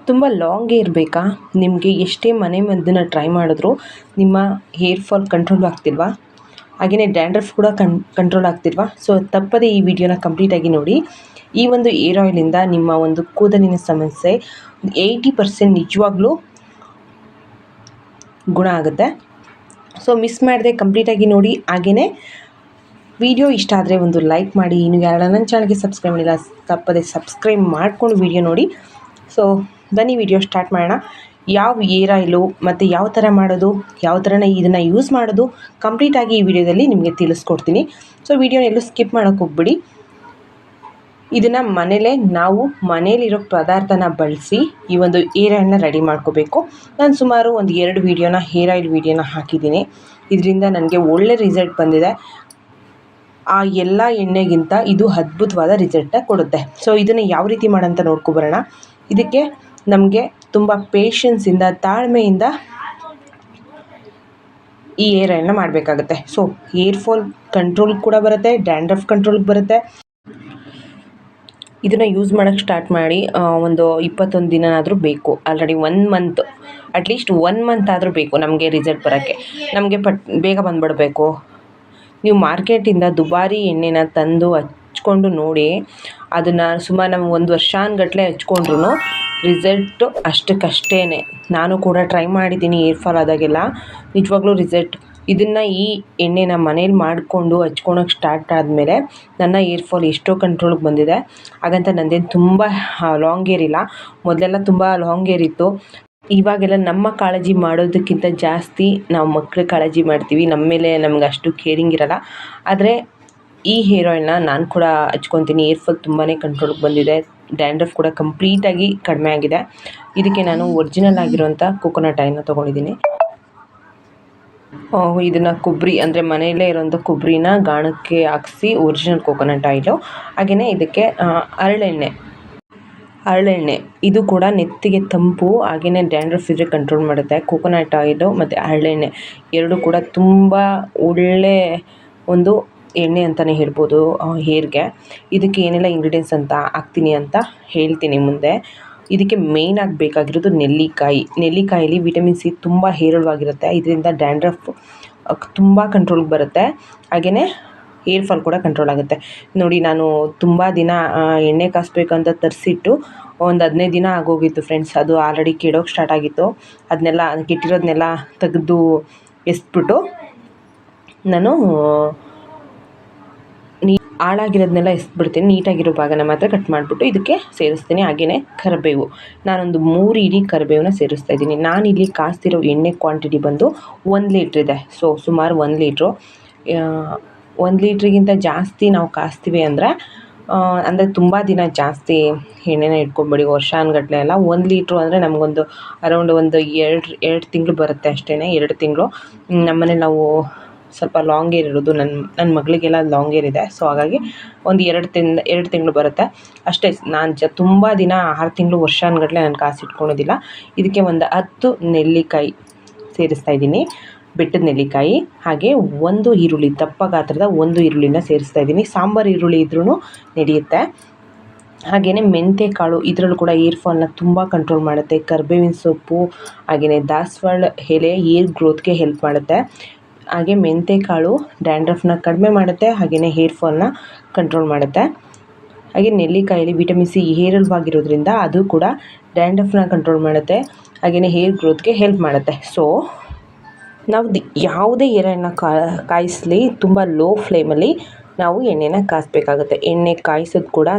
ತುಂಬ long hair ಬೇಕಾ? ನಿಮಗೆ ಎಷ್ಟೇ ಮನೆ ಮದ್ದನ್ನು ಟ್ರೈ ಮಾಡಿದ್ರೂ ನಿಮ್ಮ ಹೇರ್ ಫಾಲ್ ಕಂಟ್ರೋಲ್ ಆಗ್ತಿಲ್ವಾ? ಹಾಗೆಯೇ ಡ್ಯಾಂಡ್ರಫ್ ಕೂಡ ಕಂಟ್ರೋಲ್ ಆಗ್ತಿಲ್ವಾ? ಸೊ ತಪ್ಪದೇ ಈ ವಿಡಿಯೋನ ಕಂಪ್ಲೀಟಾಗಿ ನೋಡಿ. ಈ ಒಂದು ಏರ್ ಆಯಿಲಿಂದ ನಿಮ್ಮ ಒಂದು ಕೂದಲಿನ ಸಮಸ್ಯೆ 80% ನಿಜವಾಗ್ಲೂ ಗುಣ ಆಗುತ್ತೆ. ಸೊ ಮಿಸ್ ಮಾಡದೆ ಕಂಪ್ಲೀಟಾಗಿ ನೋಡಿ. ಹಾಗೆಯೇ ವಿಡಿಯೋ ಇಷ್ಟ ಆದರೆ ಒಂದು ಲೈಕ್ ಮಾಡಿ. ಇನ್ನು ಯಾರು ನನ್ನ ಚಾನಲ್ಗೆ ಸಬ್ಸ್ಕ್ರೈಬ್ ಮಾಡಿಲ್ಲ ತಪ್ಪದೆ ಸಬ್ಸ್ಕ್ರೈಬ್ ಮಾಡಿಕೊಂಡು ವಿಡಿಯೋ ನೋಡಿ. ಸೊ ಬನ್ನಿ ವಿಡಿಯೋ ಸ್ಟಾರ್ಟ್ ಮಾಡೋಣ. ಯಾವ ಏರ್ ಆಯಿಲು ಮತ್ತು ಯಾವ ಥರ ಮಾಡೋದು, ಯಾವ ಥರನ ಇದನ್ನು ಯೂಸ್ ಮಾಡೋದು ಕಂಪ್ಲೀಟಾಗಿ ಈ ವಿಡಿಯೋದಲ್ಲಿ ನಿಮಗೆ ತಿಳಿಸ್ಕೊಡ್ತೀನಿ. ಸೊ ವಿಡಿಯೋನ ಎಲ್ಲೂ ಸ್ಕಿಪ್ ಮಾಡೋಕ್ಕೆ ಹೋಗ್ಬಿಡಿ. ಇದನ್ನು ನಾವು ಮನೇಲಿರೋ ಪದಾರ್ಥನ ಬಳಸಿ ಈ ಒಂದು ಏರ್ ಆಯಿಲ್ನ ರೆಡಿ ಮಾಡ್ಕೋಬೇಕು. ನಾನು ಸುಮಾರು ಒಂದು 2 ವಿಡಿಯೋನ ಹೇರ್ ಆಯಿಲ್ ವಿಡಿಯೋನ ಹಾಕಿದ್ದೀನಿ. ಇದರಿಂದ ನನಗೆ ಒಳ್ಳೆ ರಿಸಲ್ಟ್ ಬಂದಿದೆ. ಆ ಎಲ್ಲ ಎಣ್ಣೆಗಿಂತ ಇದು ಅದ್ಭುತವಾದ ರಿಸಲ್ಟನ್ನ ಕೊಡುತ್ತೆ. ಸೊ ಇದನ್ನು ಯಾವ ರೀತಿ ಮಾಡೋಂತ ನೋಡ್ಕೊಬರೋಣ. ಇದಕ್ಕೆ ನಮಗೆ ತುಂಬ ಪೇಷನ್ಸಿಂದ, ತಾಳ್ಮೆಯಿಂದ ಈ ಏರ್ ಆಯಿಲ್ನ ಮಾಡಬೇಕಾಗುತ್ತೆ. ಸೊ ಹೇರ್ ಫಾಲ್ ಕಂಟ್ರೋಲ್ ಕೂಡ ಬರುತ್ತೆ, ಡ್ಯಾಂಡ್ರಫ್ ಕಂಟ್ರೋಲ್ಗೆ ಬರುತ್ತೆ. ಇದನ್ನು ಯೂಸ್ ಮಾಡೋಕ್ಕೆ ಸ್ಟಾರ್ಟ್ ಮಾಡಿ ಒಂದು 21 ದಿನನಾದರೂ ಬೇಕು. ಆಲ್ರೆಡಿ 1 ಮಂತ್, ಅಟ್ಲೀಸ್ಟ್ 1 ಮಂತ್ ಆದರೂ ಬೇಕು ನಮಗೆ ರಿಸಲ್ಟ್ ಬರೋಕ್ಕೆ. ನಮಗೆ ಬೇಗ ಬಂದುಬಿಡಬೇಕು. ನೀವು ಮಾರ್ಕೆಟಿಂದ ದುಬಾರಿ ಎಣ್ಣೆನ ತಂದು ಹಚ್ಕೊಂಡು ನೋಡಿ. ಅದನ್ನು ಸುಮಾರು ನಾವು 1 ವರ್ಷಾನುಗಟ್ಲೆ ಹಚ್ಕೊಂಡ್ರೂ ರಿಸಲ್ಟು ಅಷ್ಟಕ್ಕಷ್ಟೇ. ನಾನು ಕೂಡ ಟ್ರೈ ಮಾಡಿದ್ದೀನಿ ಏರ್ ಫಾಲ್ ಆದಾಗೆಲ್ಲ. ನಿಜವಾಗ್ಲೂ ರಿಸಲ್ಟ್. ಇದನ್ನು ಈ ಎಣ್ಣೆನ ಮನೇಲಿ ಮಾಡಿಕೊಂಡು ಹಚ್ಕೊಳಕ್ಕೆ ಸ್ಟಾರ್ಟ್ ಆದಮೇಲೆ ನನ್ನ ಏರ್ ಫಾಲ್ ಎಷ್ಟೋ ಕಂಟ್ರೋಲ್ಗೆ ಬಂದಿದೆ. ಹಾಗಂತ ನಂದೇನು ತುಂಬ ಲಾಂಗ್ ಏರ್ ಇಲ್ಲ. ಮೊದಲೆಲ್ಲ ತುಂಬ ಲಾಂಗ್ ಏರ್ ಇತ್ತು. ಇವಾಗೆಲ್ಲ ನಮ್ಮ ಕಾಳಜಿ ಮಾಡೋದಕ್ಕಿಂತ ಜಾಸ್ತಿ ನಾವು ಮಕ್ಕಳ ಕಾಳಜಿ ಮಾಡ್ತೀವಿ. ನಮ್ಮ ಮೇಲೆ ನಮ್ಗೆ ಅಷ್ಟು ಕೇರಿಂಗ್ ಇರೋಲ್ಲ. ಆದರೆ ಈ ಹೇರ್ ಆಯಿಲ್ನ ನಾನು ಕೂಡ ಹಚ್ಕೊತೀನಿ. ಏರ್ ಫಾಲ್ ತುಂಬಾ ಕಂಟ್ರೋಲ್ಗೆ ಬಂದಿದೆ. ಡ್ಯಾಂಡ್ರಫ್ ಕೂಡ ಕಂಪ್ಲೀಟಾಗಿ ಕಡಿಮೆ ಆಗಿದೆ. ಇದಕ್ಕೆ ನಾನು ಒರಿಜಿನಲ್ ಆಗಿರುವಂಥ ಕೋಕೋನಟ್ ಆಯಿಲ್ನ ತೊಗೊಂಡಿದ್ದೀನಿ. ಇದನ್ನು ಕೊಬ್ಬರಿ ಅಂದರೆ ಮನೆಯಲ್ಲೇ ಇರೋಂಥ ಕೊಬ್ಬರಿನ ಗಾಣಕ್ಕೆ ಹಾಕಿಸಿ ಒರಿಜಿನಲ್ ಕೋಕೋನಟ್ ಆಯಿಲು. ಹಾಗೆಯೇ ಇದಕ್ಕೆ ಹರಳೆಣ್ಣೆ ಇದು ಕೂಡ ನೆತ್ತಿಗೆ ತಂಪು. ಹಾಗೆಯೇ ಡ್ಯಾಂಡ್ರಫ್ ಇದ್ದರೆ ಕಂಟ್ರೋಲ್ ಮಾಡುತ್ತೆ. ಕೋಕೋನಟ್ ಆಯಿಲು ಮತ್ತು ಹರಳೆಣ್ಣೆ ಎರಡು ಕೂಡ ತುಂಬ ಒಳ್ಳೆ ಒಂದು ಎಣ್ಣೆ ಅಂತಲೇ ಹೇಳ್ಬೋದು ಹೇರ್ಗೆ. ಇದಕ್ಕೆ ಏನೆಲ್ಲ ಇಂಗ್ರೀಡಿಯೆಂಟ್ಸ್ ಅಂತ ಹಾಕ್ತೀನಿ ಅಂತ ಹೇಳ್ತೀನಿ ಮುಂದೆ. ಇದಕ್ಕೆ ಮೇಯ್ನಾಗಿ ಬೇಕಾಗಿರೋದು ನೆಲ್ಲಿಕಾಯಲ್ಲಿ ವಿಟಮಿನ್ ಸಿ ತುಂಬ ಹೇರಳವಾಗಿರುತ್ತೆ. ಇದರಿಂದ ಡ್ಯಾಂಡ್ರಫ್ ತುಂಬ ಕಂಟ್ರೋಲ್ಗೆ ಬರುತ್ತೆ. ಹಾಗೆಯೇ ಹೇರ್ ಫಾಲ್ ಕೂಡ ಕಂಟ್ರೋಲ್ ಆಗುತ್ತೆ. ನೋಡಿ, ನಾನು ತುಂಬ ದಿನ ಎಣ್ಣೆ ಕಾಯಿಸ್ಬೇಕಂತ ತರಿಸಿಟ್ಟು ಒಂದು 15 ದಿನ ಆಗೋಗಿತ್ತು ಫ್ರೆಂಡ್ಸ್. ಅದು ಆಲ್ರೆಡಿ ಕೆಡೋಕ್ಕೆ ಸ್ಟಾರ್ಟ್ ಆಗಿತ್ತು. ಅದನ್ನೆಲ್ಲ ಕೆಟ್ಟಿರೋದನ್ನೆಲ್ಲ ತೆಗೆದು ಎಸ್ಬಿಟ್ಟು ನಾನು ಹಾಳಾಗಿರೋದನ್ನೆಲ್ಲ ಎಸ್ಬಿಡ್ತೀನಿ. ನೀಟಾಗಿರೋ ಭಾಗನ ಮಾತ್ರ ಕಟ್ ಮಾಡಿಬಿಟ್ಟು ಇದಕ್ಕೆ ಸೇರಿಸ್ತೀನಿ. ಹಾಗೆಯೇ ಕರಿಬೇವು, ನಾನೊಂದು 3 ಇಡೀ ಕರಿಬೇವನ್ನ ಸೇರಿಸ್ತಾ ಇದ್ದೀನಿ. ನಾನಿಲ್ಲಿ ಕಾಸ್ತಿರೋ ಎಣ್ಣೆ ಕ್ವಾಂಟಿಟಿ ಬಂದು 1 ಲೀಟ್ರ್ ಇದೆ. ಸೊ ಸುಮಾರು 1 ಲೀಟ್ರು. 1 ಲೀಟ್ರಿಗಿಂತ ಜಾಸ್ತಿ ನಾವು ಕಾಸ್ತೀವಿ ಅಂದರೆ ತುಂಬ ದಿನ ಜಾಸ್ತಿ ಎಣ್ಣೆನ ಇಟ್ಕೊಂಬೇಡಿ, ವರ್ಷಾನುಗಟ್ಲೆ ಎಲ್ಲ. 1 ಲೀಟ್ರು ಅಂದರೆ ನಮಗೊಂದು ಅರೌಂಡ್ ಒಂದು 2 ತಿಂಗಳು ಬರುತ್ತೆ ಅಷ್ಟೇ. 2 ತಿಂಗಳು. ನಮ್ಮನೇಲಿ ನಾವು ಸ್ವಲ್ಪ ಲಾಂಗ್ ಏರ್ ಇರೋದು, ನನ್ನ ಮಗಳಿಗೆಲ್ಲ ಲಾಂಗ್ ಏರ್ ಇದೆ. ಸೊ ಹಾಗಾಗಿ ಒಂದು 2 ತಿಂಗಳು ಬರುತ್ತೆ ಅಷ್ಟೇ. ನಾನು ತುಂಬ ದಿನ 6 ತಿಂಗಳು ವರ್ಷಾನುಗಟ್ಲೆ ನಾನು ಕಾಸಿಟ್ಕೊಳೋದಿಲ್ಲ. ಇದಕ್ಕೆ ಒಂದು 10 ನೆಲ್ಲಿಕಾಯಿ ಸೇರಿಸ್ತಾ ಇದ್ದೀನಿ, ಬೆಟ್ಟದ ನೆಲ್ಲಿಕಾಯಿ. ಹಾಗೆ 1 ಈರುಳ್ಳಿ, ದಪ್ಪ ಗಾತ್ರದ 1 ಈರುಳ್ಳಿನ ಸೇರಿಸ್ತಾ ಇದ್ದೀನಿ. ಸಾಂಬಾರು ಈರುಳ್ಳಿ ಇದ್ರೂ ನಡೆಯುತ್ತೆ. ಹಾಗೆಯೇ ಮೆಂತ್ಯ ಕಾಳು, ಇದರಲ್ಲೂ ಕೂಡ ಏರ್ ಫಾಲ್ನ ತುಂಬ ಕಂಟ್ರೋಲ್ ಮಾಡುತ್ತೆ. ಕರ್ಬೇವಿನ ಸೊಪ್ಪು, ಹಾಗೆಯೇ ದಾಸವಾಳ ಎಲೆ ಏರ್ ಗ್ರೋತ್ಗೆ ಹೆಲ್ಪ್ ಮಾಡುತ್ತೆ. ಹಾಗೆ ಮೆಂತ್ಯ ಕಾಳು ಡ್ಯಾಂಡ್ರಫ್ನ ಕಡಿಮೆ ಮಾಡುತ್ತೆ. ಹಾಗೆಯೇ ಹೇರ್ ಫಾಲ್ನ ಕಂಟ್ರೋಲ್ ಮಾಡುತ್ತೆ. ಹಾಗೆ ನೆಲ್ಲಿಕಾಯಲ್ಲಿ ವಿಟಮಿನ್ ಸಿ ಹೇರಳವಾಗಿರೋದ್ರಿಂದ ಅದು ಕೂಡ ಡ್ಯಾಂಡ್ರಫ್ನ ಕಂಟ್ರೋಲ್ ಮಾಡುತ್ತೆ. ಹಾಗೆಯೇ ಹೇರ್ ಗ್ರೋತ್ಗೆ ಹೆಲ್ಪ್ ಮಾಡುತ್ತೆ. ಸೊ ನಾವು ಯಾವುದೇ ಎಣ್ಣೆನ ಕಾಯಿಸಲಿ, ತುಂಬ ಲೋ ಫ್ಲೇಮಲ್ಲಿ ನಾವು ಎಣ್ಣೆನ ಕಾಯಿಸ್ಬೇಕಾಗುತ್ತೆ. ಎಣ್ಣೆ ಕಾಯಿಸೋದು ಕೂಡ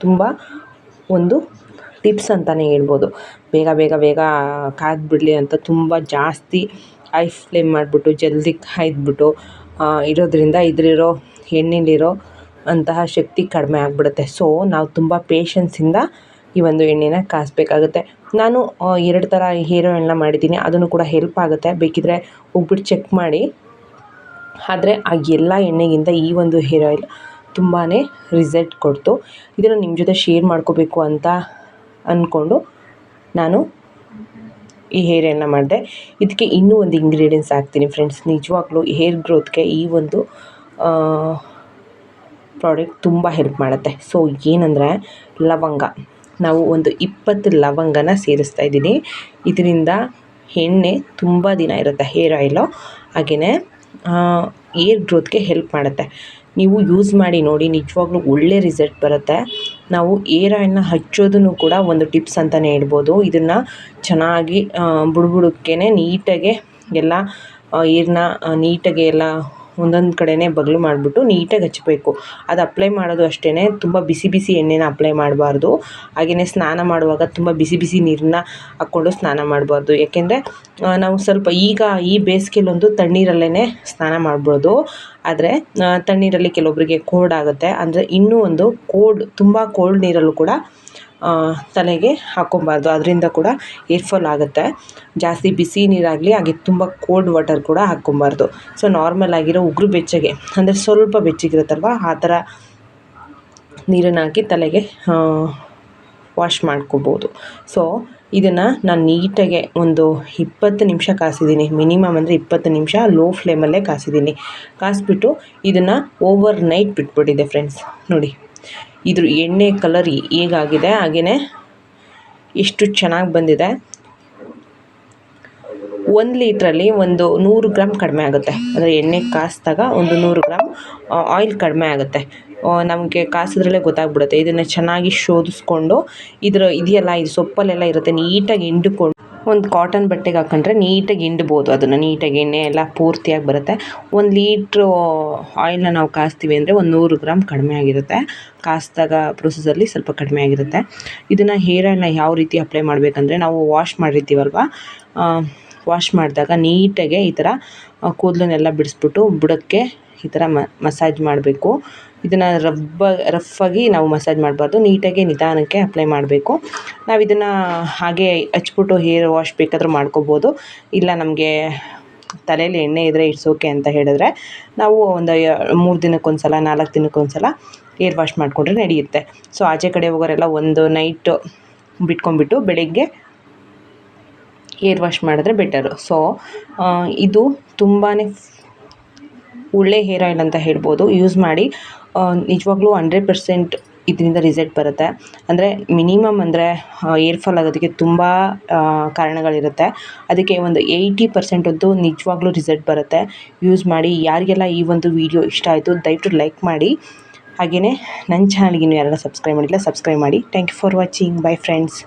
ತುಂಬ ಒಂದು ಟಿಪ್ಸ್ ಅಂತಲೇ ಹೇಳ್ಬೋದು. ಬೇಗ ಕಾಯ್ದುಬಿಡಲಿ ಅಂತ ತುಂಬ ಜಾಸ್ತಿ ಹೈ ಫ್ಲೇಮ್ ಮಾಡಿಬಿಟ್ಟು ಜಲ್ದಿ ಕಾಯ್ದುಬಿಟ್ಟು ಇರೋದ್ರಿಂದ ಇದರಿರೋ ಎಣ್ಣೆಲಿರೋ ಅಂತಹ ಶಕ್ತಿ ಕಡಿಮೆ ಆಗಿಬಿಡುತ್ತೆ. ಸೊ ನಾವು ತುಂಬ ಪೇಷನ್ಸಿಂದ ಈ ಒಂದು ಎಣ್ಣೆನ ಕಾಯಿಸ್ಬೇಕಾಗುತ್ತೆ. ನಾನು 2 ಥರ ಹೇರ್ ಆಯಿಲ್ನ ಮಾಡಿದ್ದೀನಿ. ಅದನ್ನು ಕೂಡ ಹೆಲ್ಪ್ ಆಗುತ್ತೆ. ಬೇಕಿದ್ದರೆ ಹೋಗ್ಬಿಟ್ಟು ಚೆಕ್ ಮಾಡಿ. ಆದರೆ ಆ ಎಲ್ಲ ಎಣ್ಣೆಗಿಂತ ಈ ಒಂದು ಹೇರ್ ಆಯಿಲ್ ತುಂಬಾ ರಿಸಲ್ಟ್ ಕೊಡ್ತು. ಇದನ್ನು ನಿಮ್ಮ ಜೊತೆ ಶೇರ್ ಮಾಡ್ಕೋಬೇಕು ಅಂತ ಅಂದ್ಕೊಂಡು ನಾನು ಈ ಹೇರ್ ಆಯಿಲ್ನ ಮಾಡಿದೆ. ಇದಕ್ಕೆ ಇನ್ನೂ ಒಂದು ಇಂಗ್ರೀಡಿಯೆಂಟ್ಸ್ ಹಾಕ್ತೀನಿ ಫ್ರೆಂಡ್ಸ್. ನಿಜವಾಗ್ಲೂ ಹೇರ್ ಗ್ರೋತ್ಗೆ ಈ ಒಂದು ಪ್ರಾಡಕ್ಟ್ ತುಂಬ ಹೆಲ್ಪ್ ಮಾಡುತ್ತೆ. ಸೊ ಏನಂದರೆ ಲವಂಗ ನಾವು ಒಂದು 20 ಲವಂಗನ ಸೇರಿಸ್ತಾ ಇದ್ದೀನಿ. ಇದರಿಂದ ಎಣ್ಣೆ ತುಂಬ ದಿನ ಇರುತ್ತೆ, ಹೇರ್ ಆಯಿಲು. ಹಾಗೆಯೇ ಏರ್ ಗ್ರೋತ್ಗೆ ಹೆಲ್ಪ್ ಮಾಡುತ್ತೆ. ನೀವು ಯೂಸ್ ಮಾಡಿ ನೋಡಿ, ನಿಜವಾಗ್ಲೂ ಒಳ್ಳೆ ರಿಸಲ್ಟ್ ಬರುತ್ತೆ. ನಾವು ಏರ್ ಆಯಿಲ್ನ ಹಚ್ಚೋದನ್ನು ಕೂಡ ಒಂದು ಟಿಪ್ಸ್ ಅಂತಲೇ ಹೇಳ್ಬೋದು. ಇದನ್ನು ಚೆನ್ನಾಗಿ ಬುಡಬುಡಕ್ಕೆ ನೀಟಾಗೆ ಎಲ್ಲ ಏರ್ನ ನೀಟಾಗೆ ಎಲ್ಲ ಒಂದೊಂದು ಕಡೆನೇ ಬಗಲು ಮಾಡಿಬಿಟ್ಟು ನೀಟಾಗಿ ಹಚ್ಚಬೇಕು. ಅದು ಅಪ್ಲೈ ಮಾಡೋದು ಅಷ್ಟೇ, ತುಂಬ ಬಿಸಿ ಬಿಸಿ ಎಣ್ಣೆನ ಅಪ್ಲೈ ಮಾಡಬಾರ್ದು. ಹಾಗೆಯೇ ಸ್ನಾನ ಮಾಡುವಾಗ ತುಂಬ ಬಿಸಿ ಬಿಸಿ ನೀರನ್ನ ಹಾಕ್ಕೊಂಡು ಸ್ನಾನ ಮಾಡಬಾರ್ದು. ಯಾಕೆಂದರೆ ನಾವು ಸ್ವಲ್ಪ ಈಗ ಈ ಬೇಸಿಗೆಲೊಂದು ತಣ್ಣೀರಲ್ಲೇ ಸ್ನಾನ ಮಾಡ್ಬೋದು. ಆದರೆ ತಣ್ಣೀರಲ್ಲಿ ಕೆಲವೊಬ್ಬರಿಗೆ ಕೋಲ್ಡ್ ಆಗುತ್ತೆ. ಅಂದರೆ ಇನ್ನೂ ಒಂದು ತುಂಬ ಕೋಲ್ಡ್ ನೀರಲ್ಲೂ ಕೂಡ ತಲೆಗೆ ಹಾಕ್ಕೊಬಾರ್ದು. ಅದರಿಂದ ಕೂಡ ಏರ್ ಫಾಲ್ ಆಗುತ್ತೆ. ಜಾಸ್ತಿ ಬಿಸಿ ನೀರಾಗಲಿ, ಹಾಗೆ ತುಂಬ ಕೋಲ್ಡ್ ವಾಟರ್ ಕೂಡ ಹಾಕ್ಕೊಬಾರ್ದು. ಸೊ ನಾರ್ಮಲ್ ಆಗಿರೋ ಉಗುರು ಬೆಚ್ಚಗೆ, ಅಂದರೆ ಸ್ವಲ್ಪ ಬೆಚ್ಚಗಿರುತ್ತಲ್ವ ಆ ಥರ ನೀರನ್ನು ಹಾಕಿ ತಲೆಗೆ ವಾಶ್ ಮಾಡ್ಕೋಬೋದು. ಸೊ ಇದನ್ನು ನಾನು ನೀಟಾಗೆ ಒಂದು 20 ನಿಮಿಷ ಕಾಸಿದ್ದೀನಿ. ಮಿನಿಮಮ್ ಅಂದರೆ 20 ನಿಮಿಷ ಲೋ ಫ್ಲೇಮಲ್ಲೇ ಕಾಸಿಬಿಟ್ಟು ಇದನ್ನು ಓವರ್ ನೈಟ್ ಬಿಟ್ಬಿಟ್ಟಿದೆ ಫ್ರೆಂಡ್ಸ್. ನೋಡಿ ಇದ್ರ ಎಣ್ಣೆ ಕಲರ್ ಹೇಗಾಗಿದೆ, ಹಾಗೆಯೇ ಎಷ್ಟು ಚೆನ್ನಾಗಿ ಬಂದಿದೆ. 1 ಲೀಟ್ರಲ್ಲಿ ಒಂದು 100 ಗ್ರಾಮ್ ಕಡಿಮೆ ಆಗುತ್ತೆ. ಅಂದರೆ ಎಣ್ಣೆ ಕಾಸಿದಾಗ ಒಂದು 100 ಗ್ರಾಮ್ ಆಯಿಲ್ ಕಡಿಮೆ ಆಗುತ್ತೆ. ನಮಗೆ ಕಾಸಿದ್ರಲ್ಲೇ ಗೊತ್ತಾಗ್ಬಿಡುತ್ತೆ. ಇದನ್ನು ಚೆನ್ನಾಗಿ ಶೋಧಿಸ್ಕೊಂಡು ಇದೆಯಲ್ಲ, ಇದು ಸೊಪ್ಪಲ್ಲೆಲ್ಲ ಇರುತ್ತೆ, ನೀಟಾಗಿ ಹಿಂಡ್ಕೊಂಡು ಒಂದು ಕಾಟನ್ ಬಟ್ಟೆಗೆ ಹಾಕೊಂಡ್ರೆ ನೀಟಾಗಿ ಹಿಂಡ್ಬೋದು. ಅದನ್ನು ನೀಟಾಗಿ ಎಣ್ಣೆ ಎಲ್ಲ ಪೂರ್ತಿಯಾಗಿ ಬರುತ್ತೆ. 1 ಲೀಟ್ರು ಆಯಿಲ್ನ ನಾವು ಕಾಸ್ತೀವಿ ಅಂದರೆ ಒಂದು 100 ಗ್ರಾಮ್ ಕಡಿಮೆ ಆಗಿರುತ್ತೆ. ಕಾಸಿದಾಗ ಪ್ರೊಸೆಸಲ್ಲಿ ಸ್ವಲ್ಪ ಕಡಿಮೆ ಆಗಿರುತ್ತೆ. ಇದನ್ನು ಹೇರ್ ಆಯಿಲ್ನ ಯಾವ ರೀತಿ ಅಪ್ಲೈ ಮಾಡಬೇಕಂದ್ರೆ, ನಾವು ವಾಶ್ ಮಾಡಿರ್ತೀವಲ್ವ, ವಾಶ್ ಮಾಡಿದಾಗ ನೀಟಾಗೆ ಈ ಥರ ಕೂದಲನ್ನೆಲ್ಲ ಬಿಡಿಸ್ಬಿಟ್ಟು ಬುಡಕ್ಕೆ ಈ ಥರ ಮಸಾಜ್ ಮಾಡಬೇಕು. ಇದನ್ನು ರಫ್ಫಾಗಿ ನಾವು ಮಸಾಜ್ ಮಾಡಬಾರ್ದು, ನೀಟಾಗಿ ನಿಧಾನಕ್ಕೆ ಅಪ್ಲೈ ಮಾಡಬೇಕು. ನಾವು ಇದನ್ನು ಹಾಗೆ ಹಚ್ಬಿಟ್ಟು ಹೇರ್ ವಾಶ್ ಬೇಕಾದರೂ ಮಾಡ್ಕೋಬೋದು. ಇಲ್ಲ ನಮಗೆ ತಲೆಯಲ್ಲಿ ಎಣ್ಣೆ ಇದ್ದರೆ ಇಟ್ಸ್ ಓಕೆ ಅಂತ ಹೇಳಿದ್ರೆ ನಾವು ಒಂದು 3 ದಿನಕ್ಕೊಂದು ಸಲ 4 ದಿನಕ್ಕೊಂದು ಸಲ ಹೇರ್ ವಾಶ್ ಮಾಡಿಕೊಂಡ್ರೆ ನಡೆಯುತ್ತೆ. ಸೊ ಆಚೆ ಕಡೆ ಹೋಗೋರೆಲ್ಲ ಒಂದು ನೈಟ್ ಬಿಟ್ಕೊಂಡ್ಬಿಟ್ಟು ಬೆಳಗ್ಗೆ ಹೇರ್ ವಾಶ್ ಮಾಡಿದ್ರೆ ಬೆಟರು. ಸೊ ಇದು ತುಂಬಾ ಒಳ್ಳೆ ಹೇರ್ ಆಯಿಲ್ ಅಂತ ಹೇಳ್ಬೋದು. ಯೂಸ್ ಮಾಡಿ, ನಿಜವಾಗ್ಲೂ 100% ಇದರಿಂದ ರಿಸಲ್ಟ್ ಬರುತ್ತೆ. ಅಂದರೆ ಮಿನಿಮಮ್ ಅಂದರೆ ಏರ್ ಫಾಲ್ ಆಗೋದಕ್ಕೆ ತುಂಬ ಕಾರಣಗಳಿರುತ್ತೆ. ಅದಕ್ಕೆ ಒಂದು 80% ಅಂತೂ ನಿಜವಾಗ್ಲೂ ರಿಸಲ್ಟ್ ಬರುತ್ತೆ. ಯೂಸ್ ಮಾಡಿ. ಯಾರಿಗೆಲ್ಲ ಈ ಒಂದು ವಿಡಿಯೋ ಇಷ್ಟ ಆಯಿತು ದಯವಿಟ್ಟು ಲೈಕ್ ಮಾಡಿ. ಹಾಗೆಯೇ ನನ್ನ ಚಾನಲ್ಗೆ ಇನ್ನೂ ಯಾರೆಲ್ಲ ಸಬ್ಸ್ಕ್ರೈಬ್ ಮಾಡಿಲ್ಲ ಸಬ್ಸ್ಕ್ರೈಬ್ ಮಾಡಿ. Thank you for watching. Bye friends.